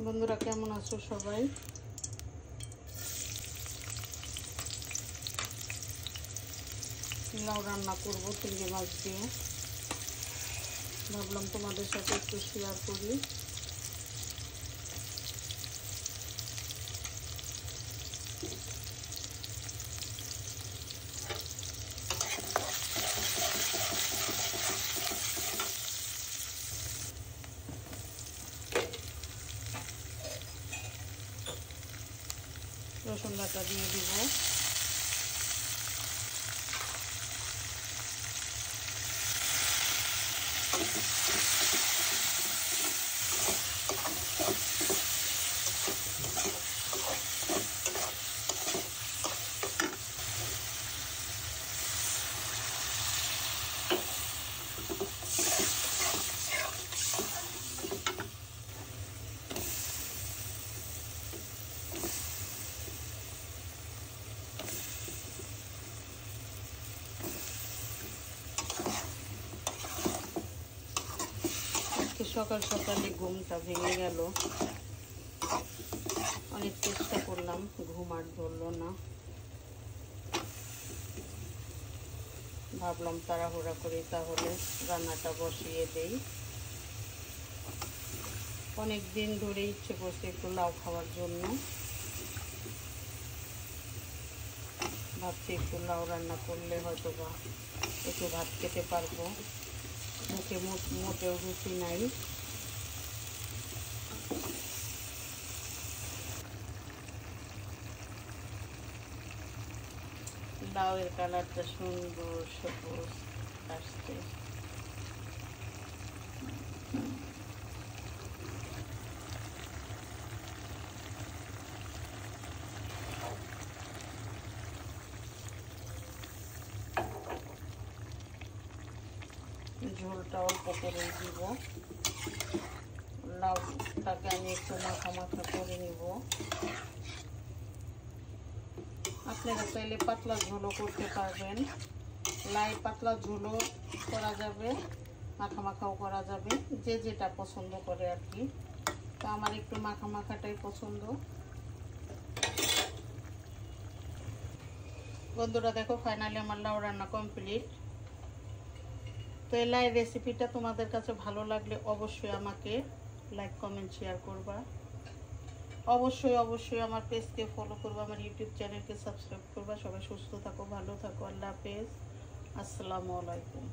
বন্ধুরা কেমন আছো সবাই? লাউ রান্না করব চিংড়ি মাছ দিয়ে। ভাবলাম তোমাদের সাথে একটু শেয়ার করি। রসুন বাটা দিয়ে দিব। সকাল সকালে ঘুমটা ভেঙে গেল। অনেক চেষ্টা করলাম, ঘুম আর ধরল না। ভাবলাম তাড়াহুড়া করে তাহলে রান্নাটা বসিয়ে দেই। অনেক দিন ধরে ইচ্ছে করছে একটু লাউ খাওয়ার জন্য। ভাবছি একটু লাউ রান্না করলে হয়তো বা একটু ভাত খেতে পারবো। মুখে মোটেও রুচি নাই। লাউয়ের কালারটা সুন্দর সবুজ আসছে। ঝোলটা অল্প করে দিব। লাউটাকে আমি একটু মাখা মাখা করে নিব। আপনারা চাইলে পাতলা ঝোলও করতে পারবেন। লাই পাতলা ঝোলও করা যাবে, মাখা মাখাও করা যাবে, যে যেটা পছন্দ করে আর কি। তো আমার একটু মাখা মাখাটাই পছন্দ। বন্ধুরা দেখো, ফাইনালি আমার লাউ রান্না কমপ্লিট। তো এই লাই রেসিপিটা তোমাদের কাছে ভালো লাগলে অবশ্যই আমাকে লাইক কমেন্ট শেয়ার করবা। অবশ্যই আমার পেজকে ফলো করবা, আমার ইউটিউব চ্যানেলকে সাবস্ক্রাইব করবা। সবাই সুস্থ থাকো, ভালো থাকো। আল্লাহ হাফেজ, আসসালামু আলাইকুম।